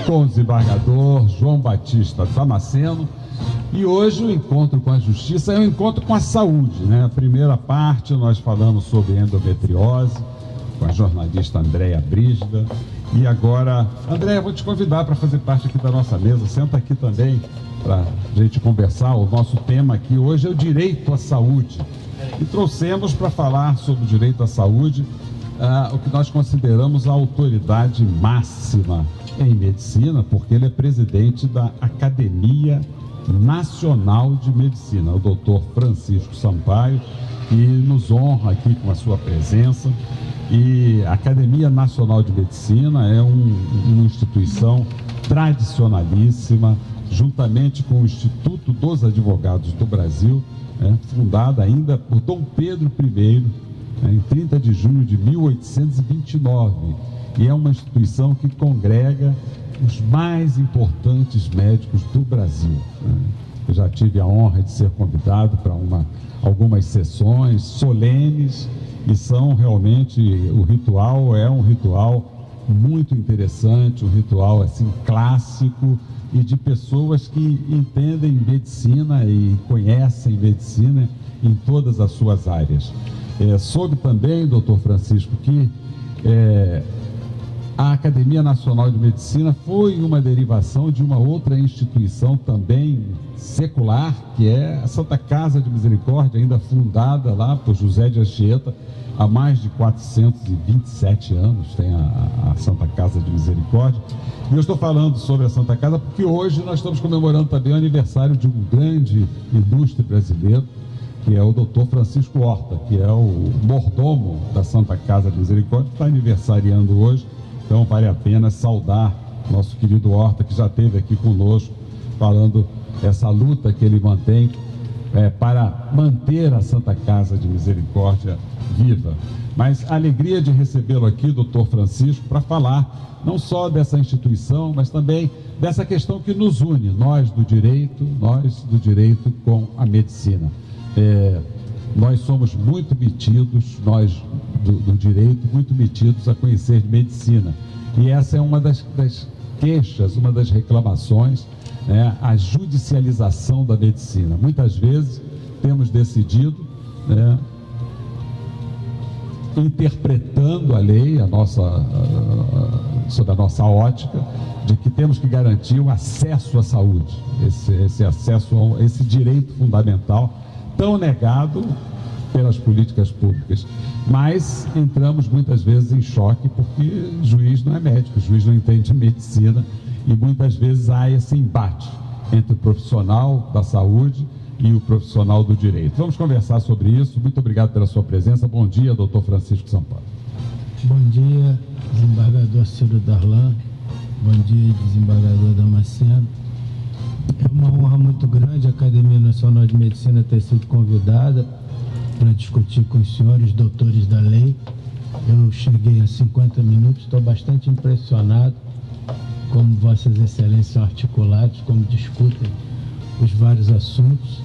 com o desembargador João Batista Damasceno. E hoje o encontro com a justiça é um encontro com a saúde, né? A primeira parte nós falamos sobre endometriose com a jornalista Andréa Brígida. E agora, Andréa, vou te convidar para fazer parte aqui da nossa mesa. Senta aqui também para a gente conversar. O nosso tema aqui hoje é o direito à saúde. E trouxemos para falar sobre o direito à saúde o que nós consideramos a autoridade máxima em medicina, porque ele é presidente da Academia Nacional de Medicina, o doutor Francisco Sampaio, que nos honra aqui com a sua presença. E a Academia Nacional de Medicina é uma instituição tradicionalíssima, juntamente com o Instituto dos Advogados do Brasil, fundada ainda por Dom Pedro I, em 30 de junho de 1829. E é uma instituição que congrega os mais importantes médicos do Brasil. Eu já tive a honra de ser convidado para algumas sessões solenes, e são realmente, o ritual é um ritual muito interessante, um ritual assim clássico e de pessoas que entendem medicina e conhecem medicina em todas as suas áreas. Soube também, doutor Francisco, que a Academia Nacional de Medicina foi uma derivação de uma outra instituição também secular, que é a Santa Casa de Misericórdia, ainda fundada lá por José de Anchieta, há mais de 427 anos, tem a Santa Casa de Misericórdia. E eu estou falando sobre a Santa Casa porque hoje nós estamos comemorando também o aniversário de um grande ilustre brasileiro, que é o doutor Francisco Horta, que é o mordomo da Santa Casa de Misericórdia, que está aniversariando hoje. Então vale a pena saudar nosso querido Horta, que já esteve aqui conosco, falando essa luta que ele mantém para manter a Santa Casa de Misericórdia viva. Mas a alegria de recebê-lo aqui, doutor Francisco, para falar não só dessa instituição, mas também dessa questão que nos une, nós do direito com a medicina. Nós somos muito metidos, nós do direito, muito metidos a conhecer de medicina. E essa é uma das queixas, uma das reclamações, a judicialização da medicina. Muitas vezes temos decidido, interpretando a lei, sob a nossa ótica, de que temos que garantir o acesso à saúde, esse acesso a esse direito fundamental, tão negado pelas políticas públicas. Mas entramos muitas vezes em choque porque juiz não é médico, juiz não entende medicina, e muitas vezes há esse embate entre o profissional da saúde e o profissional do direito. Vamos conversar sobre isso. Muito obrigado pela sua presença. Bom dia, doutor Francisco Sampaio. Bom dia, desembargador Ciro Darlan. Bom dia, desembargador Damasceno. É uma honra muito grande a Academia Nacional de Medicina ter sido convidada para discutir com os senhores doutores da lei. Eu cheguei a 50 minutos, estou bastante impressionado como vossas excelências são articulados, como discutem os vários assuntos.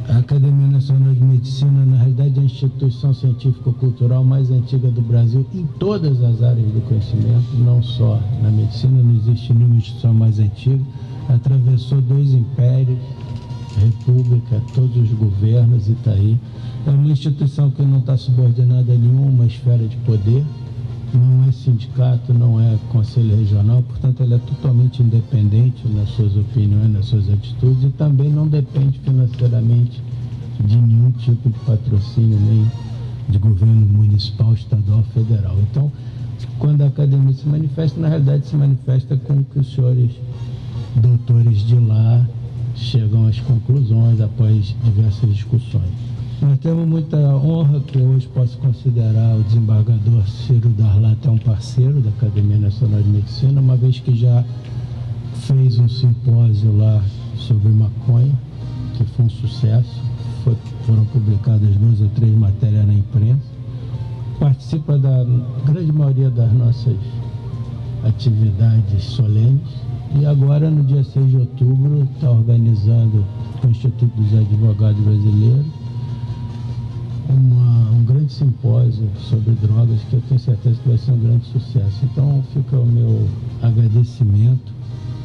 A Academia Nacional de Medicina, na realidade, é a instituição científico-cultural mais antiga do Brasil em todas as áreas do conhecimento, não só na medicina, não existe nenhuma instituição mais antiga. Atravessou 2 impérios, república, todos os governos, e está aí. É uma instituição que não está subordinada a nenhuma esfera de poder, não é sindicato, não é conselho regional, portanto ela é totalmente independente nas suas opiniões, nas suas atitudes, e também não depende financeiramente de nenhum tipo de patrocínio, nem de governo municipal, estadual, federal. Então, quando a academia se manifesta, na realidade se manifesta com o que os senhores doutores de lá chegam às conclusões após diversas discussões. Nós temos muita honra que hoje posso considerar o desembargador Ciro Darlan até um parceiro da Academia Nacional de Medicina, uma vez que já fez um simpósio lá sobre maconha, que foi um sucesso, foram publicadas 2 ou 3 matérias na imprensa, participa da grande maioria das nossas atividades solenes, e agora, no dia 6 de outubro, está organizando com o Instituto dos Advogados Brasileiros um grande simpósio sobre drogas, que eu tenho certeza que vai ser um grande sucesso. Então fica o meu agradecimento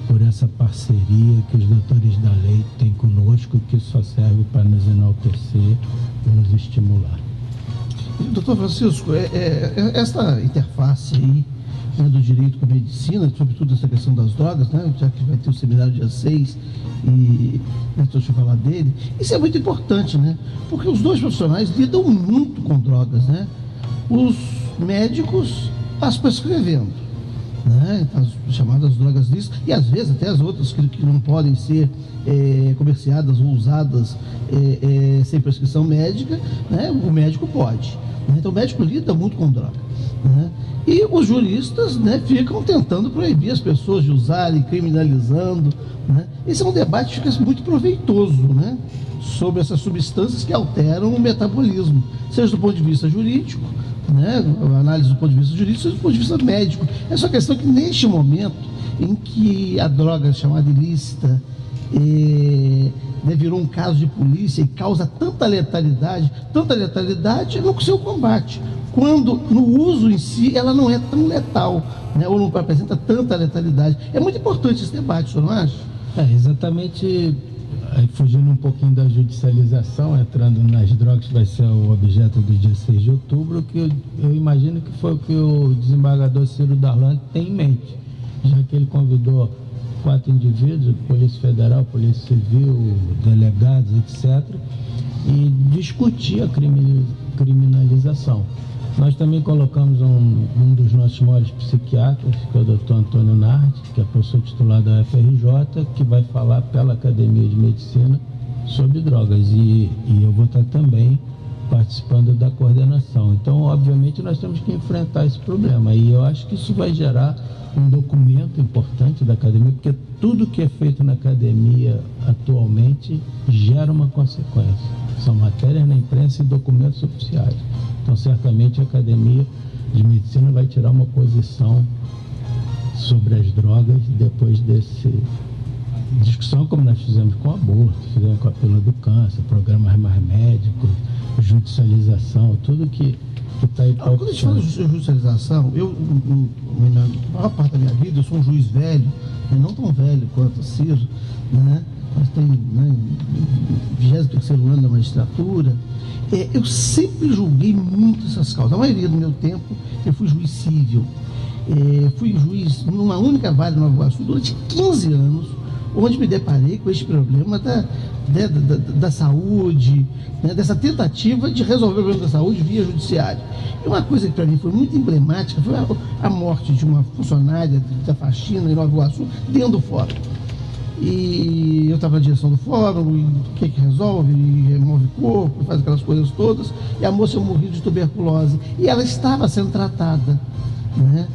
por essa parceria que os doutores da lei têm conosco, que só serve para nos enaltecer e nos estimular. Doutor Francisco, esta interface aí, né, do direito com a medicina, sobretudo essa questão das drogas, né, já que vai ter o seminário dia 6 e deixa eu falar dele, isso é muito importante, né, porque os dois profissionais lidam muito com drogas, né, os médicos as prescrevendo, né, as chamadas drogas lícitas, e às vezes até as outras que não podem ser comerciadas ou usadas sem prescrição médica, né, o médico pode. Então o médico lida muito com droga, né? E os juristas, né, ficam tentando proibir as pessoas de usarem, criminalizando, né? Esse é um debate que fica muito proveitoso, né, sobre essas substâncias que alteram o metabolismo, seja do ponto de vista jurídico, né, a análise do ponto de vista jurídico, seja do ponto de vista médico. É só questão que neste momento em que a droga chamada ilícita virou um caso de polícia e causa tanta letalidade no seu combate, quando no uso em si ela não é tão letal, né, ou não apresenta tanta letalidade. É muito importante esse debate, o senhor não acha? Exatamente, fugindo um pouquinho da judicialização, entrando nas drogas, que vai ser o objeto do dia 6 de outubro, que eu imagino que foi o que o desembargador Ciro Darlan tem em mente, já que ele convidou 4 indivíduos, Polícia Federal, Polícia Civil, delegados, etc., e discutir a criminalização. Nós também colocamos um dos nossos maiores psiquiatras, que é o Dr. Antônio Nardi, que é professor titular da UFRJ, que vai falar pela Academia de Medicina sobre drogas, e eu vou estar também participando da coordenação. Então, obviamente, nós temos que enfrentar esse problema, e eu acho que isso vai gerar um documento importante da academia, porque tudo que é feito na academia atualmente gera uma consequência. São matérias na imprensa e documentos oficiais. Então, certamente, a Academia de Medicina vai tirar uma posição sobre as drogas depois desse discussão, como nós fizemos com o aborto, fizemos com a pílula do câncer, programas mais médicos, judicialização, tudo que está aí para. Quando a gente fala de judicialização, na maior parte da minha vida, eu sou um juiz velho, não tão velho quanto o Ciro, né? Mas tem, né, 23º ano da magistratura. Eu sempre julguei muito essas causas. A maioria do meu tempo eu fui juiz civil. Fui juiz numa única vara de Nova Iguaçu durante 15 anos, onde me deparei com este problema da saúde, né, dessa tentativa de resolver o problema da saúde via judiciário. E uma coisa que para mim foi muito emblemática foi a morte de uma funcionária da faxina em Nova Iguaçu dentro do fórum. E eu estava na direção do fórum, e o que resolve, e remove corpo, faz aquelas coisas todas, e a moça morreu de tuberculose, e ela estava sendo tratada, né?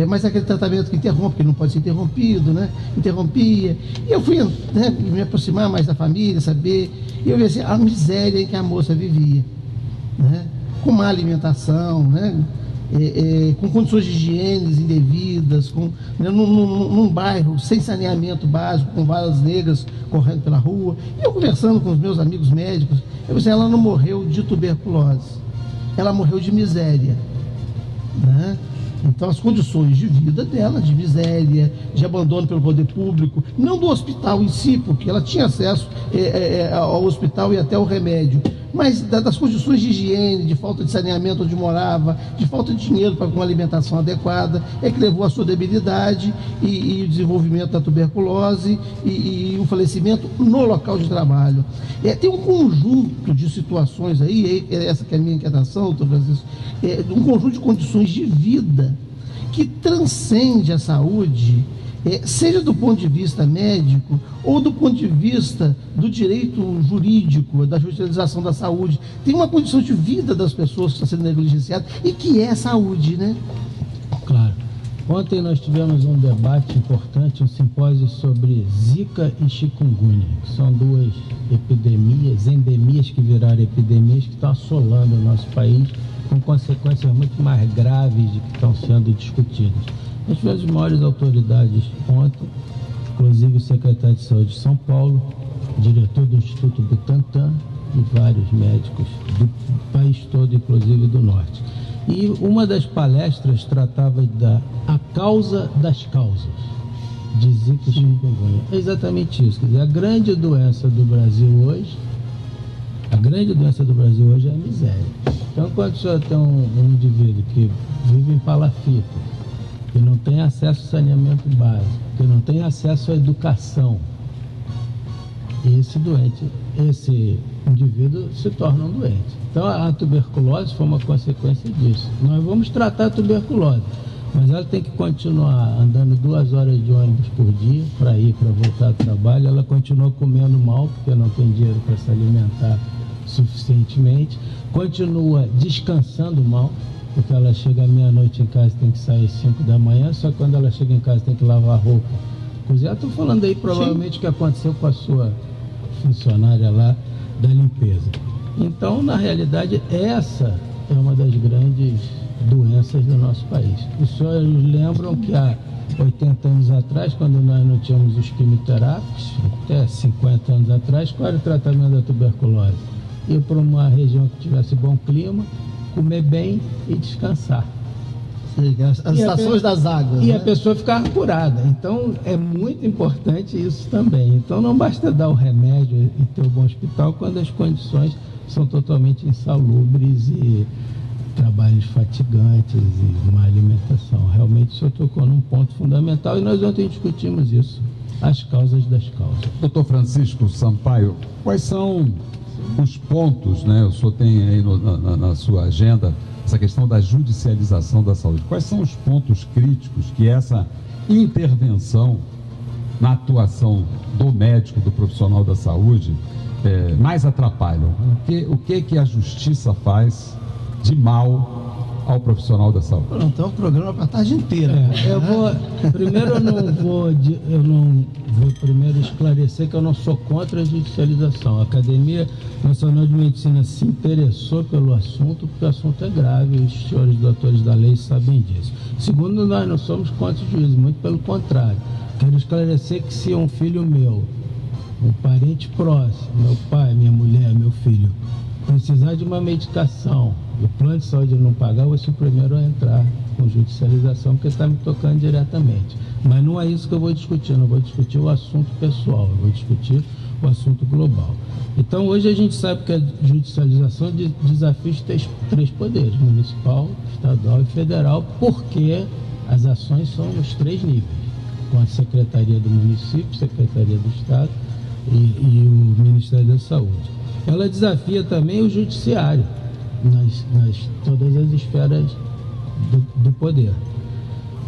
Mas aquele tratamento que interrompe, que não pode ser interrompido, né? Interrompia, e eu fui, né, me aproximar mais da família, saber, e eu vi assim, a miséria em que a moça vivia, né? Com má alimentação, né? Com condições de higiene indevidas, né, num bairro sem saneamento básico, com valas negras correndo pela rua. E eu conversando com os meus amigos médicos, eu disse, ela não morreu de tuberculose, ela morreu de miséria, né? Então as condições de vida dela, de miséria, de abandono pelo poder público, não do hospital em si, porque ela tinha acesso ao hospital e até ao remédio, mas das condições de higiene, de falta de saneamento onde morava, de falta de dinheiro para uma alimentação adequada, que levou à sua debilidade e o desenvolvimento da tuberculose e o falecimento no local de trabalho. Tem um conjunto de situações aí, essa que é a minha inquietação, doutor Francisco, um conjunto de condições de vida que transcende a saúde, seja do ponto de vista médico ou do ponto de vista do direito jurídico, da judicialização da saúde. Tem uma condição de vida das pessoas que está sendo negligenciada e que é saúde, né? Claro. Ontem nós tivemos um debate importante, um simpósio sobre Zika e Chikungunya, que são duas epidemias, endemias que viraram epidemias que estão assolando o nosso país, com consequências muito mais graves de que estão sendo discutidas. Nós tivemos as maiores autoridades ontem, inclusive o secretário de Saúde de São Paulo, o diretor do Instituto Butantan, e vários médicos do país todo, inclusive do norte. E uma das palestras tratava a causa das causas de Zika e chikungunya. É exatamente isso. Quer dizer, a grande doença do Brasil hoje é a miséria. Então, quando o senhor tem um indivíduo que vive em palafita, que não tem acesso ao saneamento básico, que não tem acesso à educação, esse indivíduo se torna um doente. Então, a tuberculose foi uma consequência disso. Nós vamos tratar a tuberculose, mas ela tem que continuar andando 2 horas de ônibus por dia para ir, para voltar ao trabalho. Ela continua comendo mal, porque não tem dinheiro para se alimentar suficientemente, continua descansando mal, porque ela chega à meia-noite em casa, tem que sair às 5 da manhã, só que quando ela chega em casa tem que lavar roupa, cozinhar. Estou falando aí provavelmente o que aconteceu com a sua funcionária lá da limpeza. Então, na realidade, essa é uma das grandes doenças do nosso país. Os senhores lembram que há 80 anos atrás, quando nós não tínhamos os quimioterápicos, até 50 anos atrás, qual era o tratamento da tuberculose? Ir para uma região que tivesse bom clima, comer bem e descansar. Sim, as estações das águas. E a pessoa ficar curada. Então, é muito importante isso também. Então, não basta dar o remédio e ter um bom hospital quando as condições são totalmente insalubres e trabalhos fatigantes e má alimentação. Realmente, o senhor tocou num ponto fundamental e nós ontem discutimos isso, as causas das causas. Doutor Francisco Sampaio, quais são os pontos, né? O senhor tem aí na sua agenda essa questão da judicialização da saúde. Quais são os pontos críticos que essa intervenção na atuação do médico, do profissional da saúde, mais atrapalham? O que a justiça faz de mal ao profissional da saúde? Não, tem um programa para a tarde inteira. Eu não vou primeiro esclarecer que eu não sou contra a judicialização. A Academia Nacional de Medicina se interessou pelo assunto, porque o assunto é grave, os senhores doutores da lei sabem disso. Segundo, nós não somos contra o juízo, muito pelo contrário. Quero esclarecer que se um filho meu, um parente próximo, meu pai, minha mulher, meu filho, precisar de uma medicação, o plano de saúde não pagar, eu vou ser o primeiro a entrar com judicialização, porque está me tocando diretamente. Mas não é isso que eu vou discutir, não vou discutir o assunto pessoal, eu vou discutir o assunto global. Então, hoje a gente sabe que a judicialização desafia os 3 poderes, municipal, estadual e federal, porque as ações são nos 3 níveis, com a Secretaria do Município, Secretaria do Estado e o Ministério da Saúde. Ela desafia também o judiciário, todas as esferas do poder.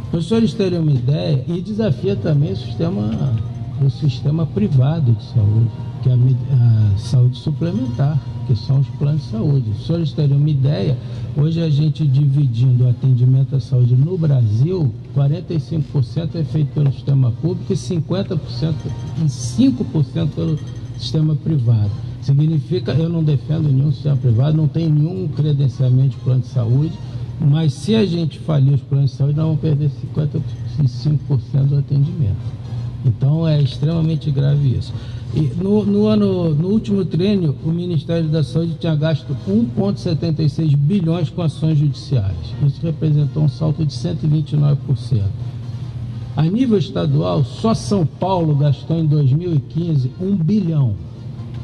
Para os senhores terem uma ideia, e desafia também o sistema privado de saúde, que é a saúde suplementar, que são os planos de saúde. Para os senhores terem uma ideia, hoje a gente dividindo o atendimento à saúde no Brasil, 45% é feito pelo sistema público e 50% e 5% pelo sistema privado. Significa, eu não defendo nenhum sistema privado, não tem nenhum credenciamento de plano de saúde, mas se a gente falir os planos de saúde, nós vamos perder 55% do atendimento. Então é extremamente grave isso. E no último triênio, o Ministério da Saúde tinha gasto 1,76 bilhões com ações judiciais. Isso representou um salto de 129%. A nível estadual, só São Paulo gastou em 2015 1 bilhão.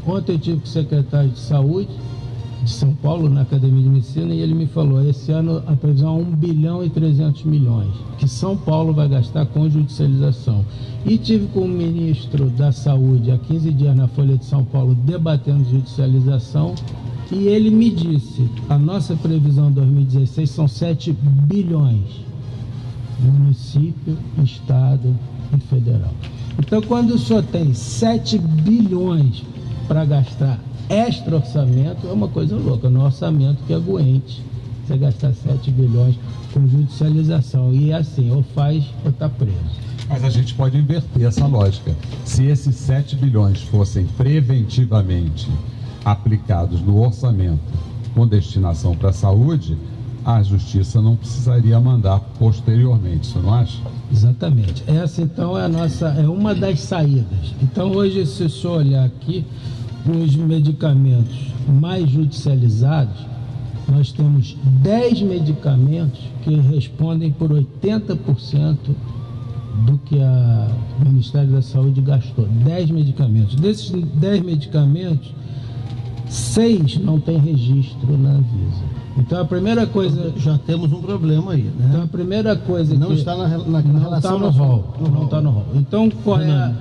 Ontem eu tive com o secretário de Saúde de São Paulo, na Academia de Medicina, e ele me falou, esse ano a previsão é 1 bilhão e 300 milhões, que São Paulo vai gastar com judicialização. E tive com o ministro da Saúde há 15 dias na Folha de São Paulo debatendo judicialização, e ele me disse, a nossa previsão 2016 são 7 bilhões, município, estado e federal. Então, quando o senhor tem 7 bilhões para gastar extra orçamento, é uma coisa louca. No orçamento que é aguente, você gastar 7 bilhões com judicialização. E é assim, ou faz ou está preso. Mas a gente pode inverter essa lógica. Se esses 7 bilhões fossem preventivamente aplicados no orçamento com destinação para a saúde, a justiça não precisaria mandar posteriormente, você não acha? Exatamente. Essa então é uma das saídas. Então hoje, se o senhor olhar aqui, os medicamentos mais judicializados, nós temos 10 medicamentos que respondem por 80% do que o Ministério da Saúde gastou. 10 medicamentos. Desses 10 medicamentos, 6 não tem registro na Anvisa. Então a primeira coisa... Já temos um problema aí, né? Então a primeira coisa não que... está na não está no rol. Não está no rol. Então qual é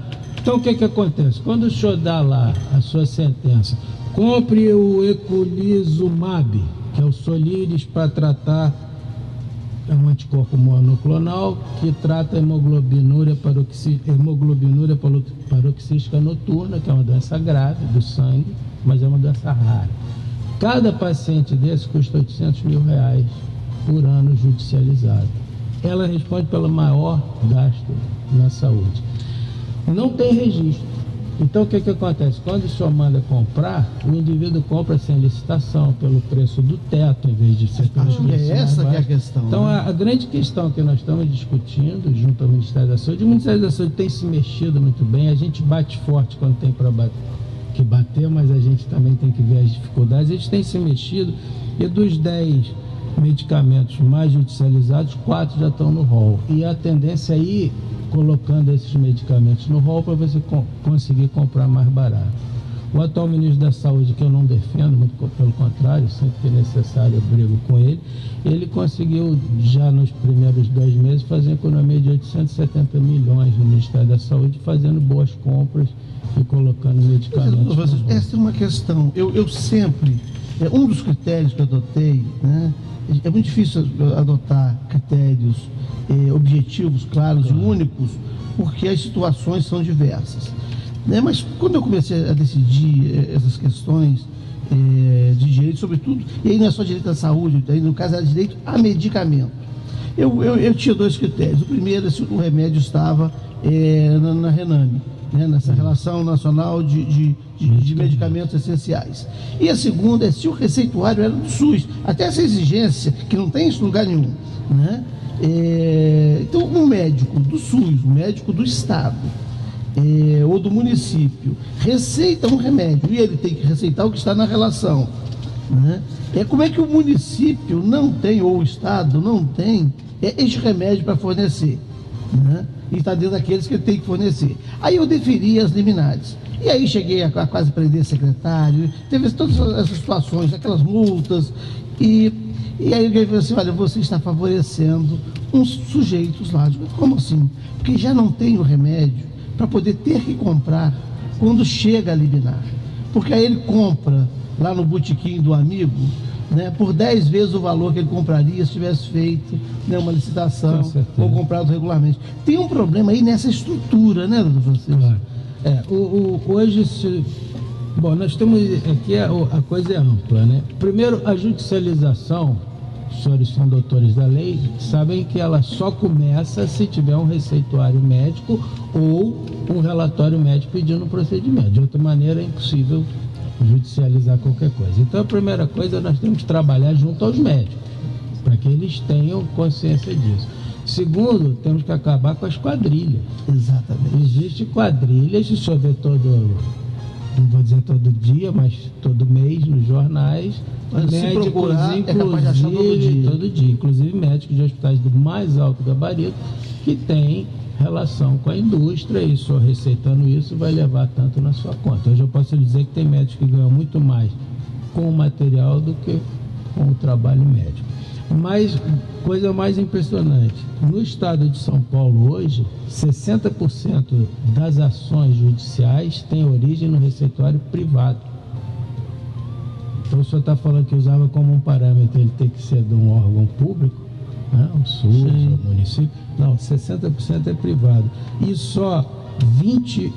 Então o que acontece? Quando o senhor dá lá a sua sentença, compre o eculizumab, que é o Soliris, para tratar, é um anticorpo monoclonal que trata a hemoglobinúria paroxística noturna, que é uma doença grave do sangue, mas é uma doença rara. Cada paciente desse custa R$800 mil por ano judicializado. Ela responde pelo maior gasto na saúde. Não tem registro. Então o que acontece? Quando o senhor manda comprar, o indivíduo compra sem licitação, pelo preço do teto, em vez de ser pelo preço mais baixo. Essa que é a questão. Então né? a grande questão que nós estamos discutindo junto ao Ministério da Saúde, o Ministério da Saúde tem se mexido muito bem, a gente bate forte quando tem para que bater, mas a gente também tem que ver as dificuldades. A gente tem se mexido e dos 10 medicamentos mais judicializados, 4 já estão no rol. E a tendência é ir colocando esses medicamentos no rol para você conseguir comprar mais barato. O atual ministro da Saúde, que eu não defendo, muito pelo contrário, sempre que é necessário eu brigo com ele, ele conseguiu já nos primeiros 2 meses fazer uma economia de 870 milhões no Ministério da Saúde, fazendo boas compras e colocando medicamentos. Essa é uma questão. Eu sempre, um dos critérios que eu adotei, né, é muito difícil adotar critérios objetivos, claros e únicos, porque as situações são diversas. Né? Mas quando eu comecei a decidir essas questões de direito, sobretudo, e aí não é só direito à saúde, aí no caso era direito a medicamento, eu tinha 2 critérios. O primeiro é se o remédio estava na RENAME, né? Nessa relação nacional de medicamentos essenciais. E a segunda é se o receituário era do SUS. Até essa exigência, que não tem isso em lugar nenhum, né? Então, um médico do SUS, um médico do Estado ou do município receita um remédio e ele tem que receitar o que está na relação, né? Como é que o município não tem, ou o Estado não tem, este remédio para fornecer, né? E está dentro daqueles que ele tem que fornecer. Aí eu deferi as liminares. E aí cheguei a quase prender secretário, teve todas essas situações, aquelas multas, e aí ele falou assim: olha, você está favorecendo uns sujeitos lá. Digo, como assim? Porque já não tem o remédio para poder ter que comprar quando chega a liminar. Porque aí ele compra lá no botequim do amigo, né, por 10 vezes o valor que ele compraria se tivesse feito, né, uma licitação ou comprado regularmente. Tem um problema aí nessa estrutura, né, doutor Francisco? Claro. Hoje, bom, nós temos aqui a coisa é ampla, né? Primeiro, a judicialização, os senhores são doutores da lei, sabem que ela só começa se tiver um receituário médico ou um relatório médico pedindo um procedimento. De outra maneira, é impossível judicializar qualquer coisa. Então, a primeira coisa, nós temos que trabalhar junto aos médicos, para que eles tenham consciência disso. Segundo, temos que acabar com as quadrilhas. Exatamente. Existem quadrilhas, se senhor vê não vou dizer todo dia, mas todo mês nos jornais, médicos, inclusive, todo dia, inclusive médicos de hospitais do mais alto gabarito, que têm relação com a indústria, e só receitando isso vai levar tanto na sua conta. Hoje eu posso lhe dizer que tem médicos que ganham muito mais com o material do que com o trabalho médico. Mas, coisa mais impressionante, no estado de São Paulo hoje, 60% das ações judiciais têm origem no receituário privado. Então o senhor está falando que usava como um parâmetro ele ter que ser de um órgão público, né? O SUS, o município. Não, 60% é privado. E só 21%,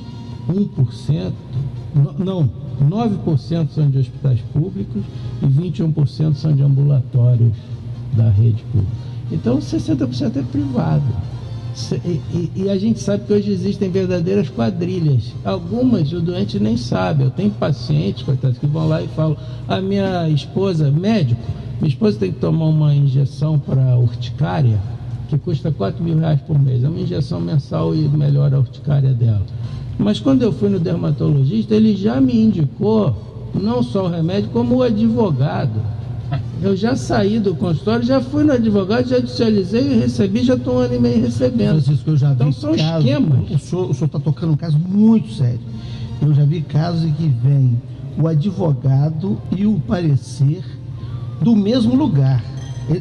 não, 9% são de hospitais públicos e 21% são de ambulatórios da rede pública. Então 60% é privado. E a gente sabe que hoje existem verdadeiras quadrilhas. Algumas o doente nem sabe. Eu tenho pacientes, coitados, que vão lá e falam: a minha esposa, médico, minha esposa tem que tomar uma injeção para urticária que custa R$4.000 por mês. É uma injeção mensal e melhora a urticária dela. Mas quando eu fui no dermatologista, ele já me indicou não só o remédio, como o advogado. Eu já saí do consultório, já fui no advogado, já judicializei e recebi, já estou 1 ano e meio recebendo. Francisco, eu já vi então são casos, esquemas. O senhor está tocando um caso muito sério. Eu já vi casos em que vem o advogado e o parecer do mesmo lugar.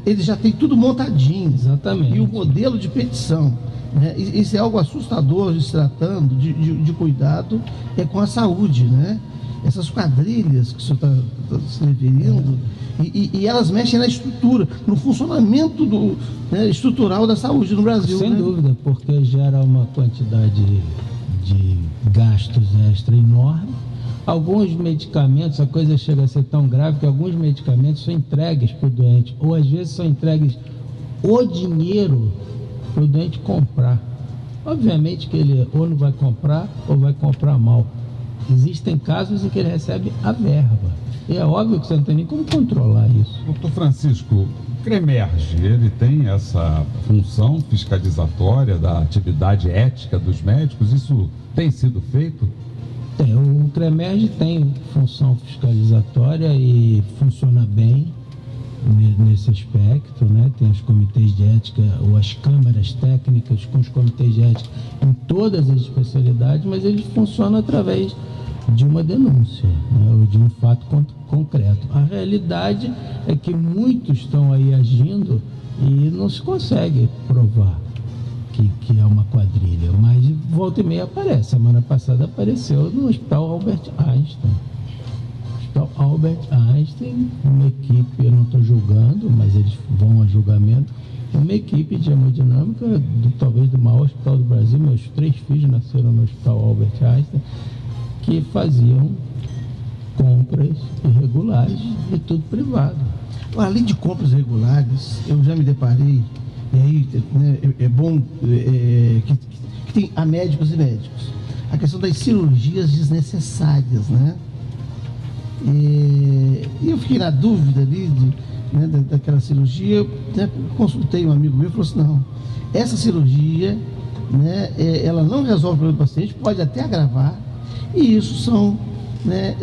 Ele já tem tudo montadinho. Exatamente. E o modelo de petição. Né? Isso é algo assustador, se tratando de cuidado com a saúde, né? Essas quadrilhas que o senhor está se referindo, e elas mexem na estrutura, no funcionamento estrutural da saúde no Brasil. Sem dúvida, porque gera uma quantidade de gastos extra enorme. Alguns medicamentos, a coisa chega a ser tão grave que alguns medicamentos são entregues para o doente, ou às vezes são entregues o dinheiro para o doente comprar. Obviamente que ele ou não vai comprar ou vai comprar mal. Existem casos em que ele recebe a verba. E é óbvio que você não tem nem como controlar isso. Doutor Francisco, o CREMERGE, ele tem essa função fiscalizatória da atividade ética dos médicos? Isso tem sido feito? Tem. O CREMERGE tem função fiscalizatória e funciona bem nesse aspecto, né? Tem os comitês de ética ou as câmaras técnicas com os comitês de ética em todas as especialidades, mas eles funcionam através de uma denúncia, né? Ou de um fato concreto. A realidade é que muitos estão aí agindo e não se consegue provar que é uma quadrilha, mas volta e meia aparece. Semana passada apareceu no Hospital Albert Einstein. Albert Einstein, uma equipe, eu não estou julgando, mas eles vão a julgamento, uma equipe de hemodinâmica, talvez do maior hospital do Brasil. Meus 3 filhos nasceram no Hospital Albert Einstein, que faziam compras irregulares e tudo privado. Além de compras irregulares, eu já me deparei, e aí é bom que tem a médicos e médicos, a questão das cirurgias desnecessárias, né? E eu fiquei na dúvida ali daquela cirurgia, né? Consultei um amigo meu e falou assim: não, essa cirurgia, né, ela não resolve o problema do paciente, pode até agravar, e isso são, né,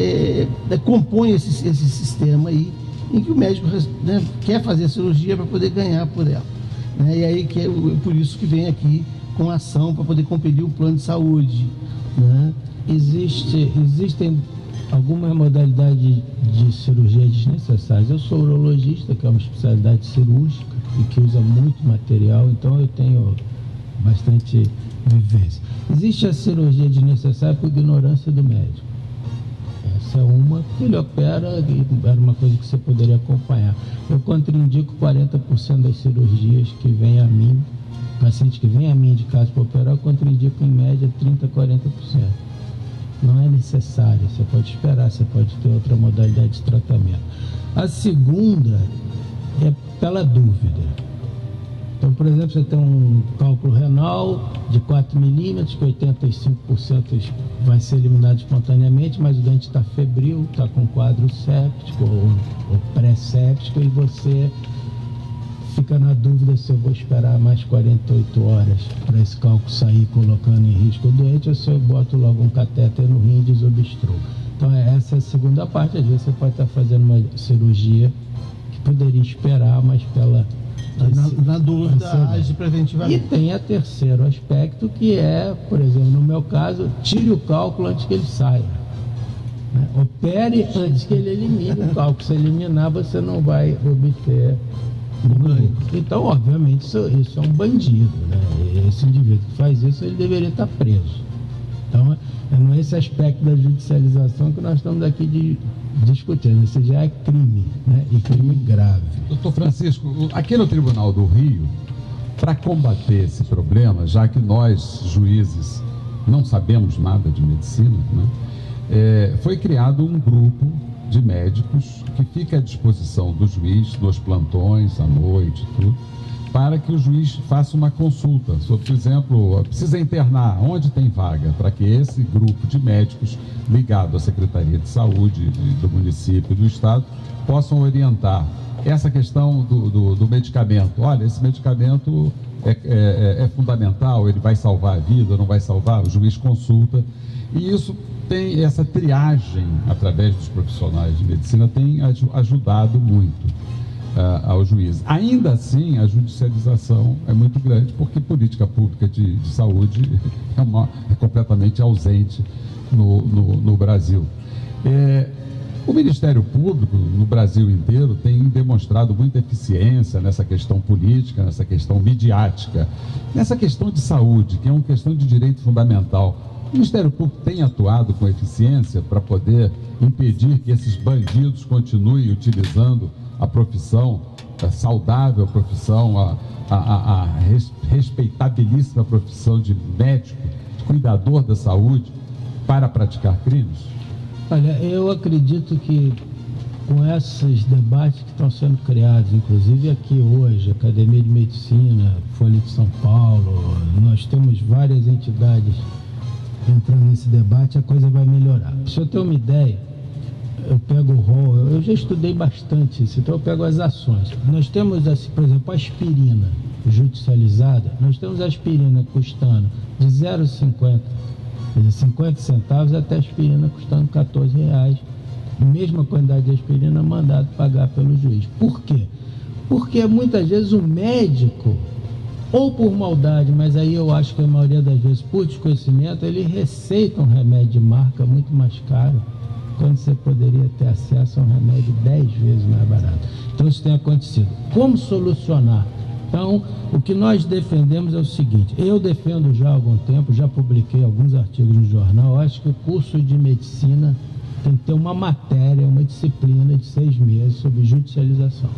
compõe esse sistema aí, em que o médico, né, quer fazer a cirurgia para poder ganhar por ela, né? E aí por isso que vem aqui com ação para poder compelir o plano de saúde, né? Existem algumas modalidades de cirurgia desnecessárias. Eu sou urologista, que é uma especialidade cirúrgica e que usa muito material, então eu tenho bastante vivência. Existe a cirurgia desnecessária por ignorância do médico. Essa é uma que ele opera, e era uma coisa que você poderia acompanhar. Eu contraindico 40% das cirurgias que vêm a mim, paciente que vem a mim de casa para operar, eu contraindico em média 30% a 40%. Não é necessário, você pode esperar, você pode ter outra modalidade de tratamento. A segunda é pela dúvida. Então, por exemplo, você tem um cálculo renal de 4 milímetros, que 85% vai ser eliminado espontaneamente, mas o doente está febril, está com quadro séptico ou pré-séptico, e você fica na dúvida se eu vou esperar mais 48 horas para esse cálculo sair, colocando em risco o doente, ou se eu boto logo um catéter no rim e desobstruo. Então, essa é a segunda parte. Às vezes você pode estar fazendo uma cirurgia que poderia esperar, mas na dúvida, age preventivamente. E tem a terceiro aspecto, que é, por exemplo, no meu caso, tire o cálculo antes que ele saia, né? Opere antes que ele elimine o cálculo. Se eliminar, você não vai obter. Então, obviamente, isso é um bandido, né? Esse indivíduo que faz isso, ele deveria estar preso. Então, é nesse aspecto da judicialização que nós estamos aqui discutindo. Isso já é crime, né? E crime grave. Doutor Francisco, aqui no Tribunal do Rio, para combater esse problema, já que nós, juízes, não sabemos nada de medicina, né? Foi criado um grupo de médicos que fica à disposição do juiz nos plantões, à noite, tudo, para que o juiz faça uma consulta sobre, por exemplo, precisa internar, onde tem vaga, para que esse grupo de médicos ligado à Secretaria de Saúde do município e do estado possam orientar essa questão do medicamento. Olha, esse medicamento é fundamental, ele vai salvar a vida, não vai salvar, o juiz consulta, e isso tem essa triagem através dos profissionais de medicina tem ajudado muito ao juiz. Ainda assim, a judicialização é muito grande, porque política pública de saúde é completamente ausente no Brasil. O Ministério Público, no Brasil inteiro, tem demonstrado muita eficiência nessa questão política, nessa questão midiática, nessa questão de saúde, que é uma questão de direito fundamental. O Ministério Público tem atuado com eficiência para poder impedir que esses bandidos continuem utilizando a profissão, a saudável profissão, a respeitabilíssima profissão de médico, de cuidador da saúde, para praticar crimes? Olha, eu acredito que com esses debates que estão sendo criados, inclusive aqui hoje, Academia de Medicina, Folha de São Paulo, nós temos várias entidades entrando nesse debate, a coisa vai melhorar. Para o senhor ter uma ideia, eu pego o rol, eu já estudei bastante isso, então eu pego as ações. Nós temos, assim, por exemplo, a aspirina judicializada, nós temos a aspirina custando de 0,50, quer dizer, 50 centavos, até a aspirina custando R$14. Mesma quantidade de aspirina mandado pagar pelo juiz. Por quê? Porque muitas vezes o médico, ou por maldade, mas aí eu acho que a maioria das vezes por desconhecimento, ele receita um remédio de marca muito mais caro, quando você poderia ter acesso a um remédio 10 vezes mais barato. Então isso tem acontecido. Como solucionar? Então, o que nós defendemos é o seguinte: eu defendo já há algum tempo, já publiquei alguns artigos no jornal, eu acho que o curso de medicina tem que ter uma matéria, uma disciplina de 6 meses sobre judicialização.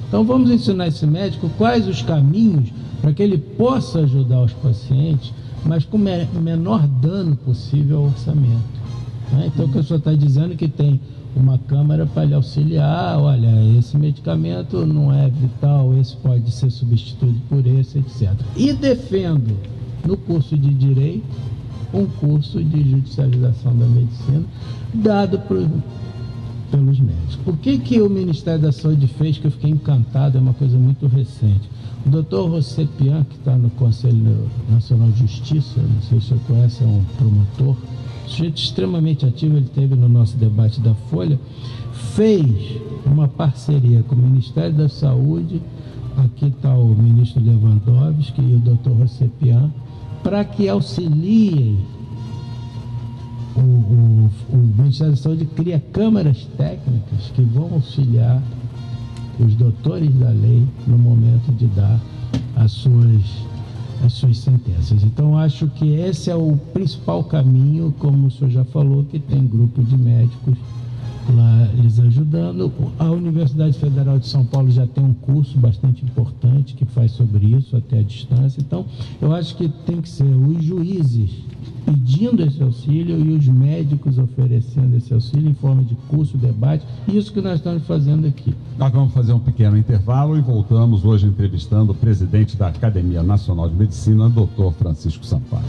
Então vamos ensinar esse médico quais os caminhos para que ele possa ajudar os pacientes, mas com o menor dano possível ao orçamento. Então o que o senhor está dizendo é que tem uma câmara para lhe auxiliar, olha, esse medicamento não é vital, esse pode ser substituído por esse, etc. E defendo no curso de Direito um curso de judicialização da medicina dado pelos médicos. O que o Ministério da Saúde fez, que eu fiquei encantado, é uma coisa muito recente. O doutor Rosepian, que está no Conselho Nacional de Justiça, não sei se o senhor conhece, é um promotor, sujeito extremamente ativo, ele teve no nosso debate da Folha, fez uma parceria com o Ministério da Saúde, aqui está o ministro Lewandowski e o doutor Rosepian, para que auxiliem o Ministério da Saúde cria câmaras técnicas que vão auxiliar os doutores da lei no momento de dar as suas sentenças. Então, acho que esse é o principal caminho, como o senhor já falou, que tem grupo de médicos lá eles ajudando. A Universidade Federal de São Paulo já tem um curso bastante importante que faz sobre isso até a distância. Então, eu acho que tem que ser os juízes pedindo esse auxílio e os médicos oferecendo esse auxílio em forma de curso, debate, isso que nós estamos fazendo aqui. Nós vamos fazer um pequeno intervalo e voltamos hoje entrevistando o presidente da Academia Nacional de Medicina, Dr. Francisco Sampaio.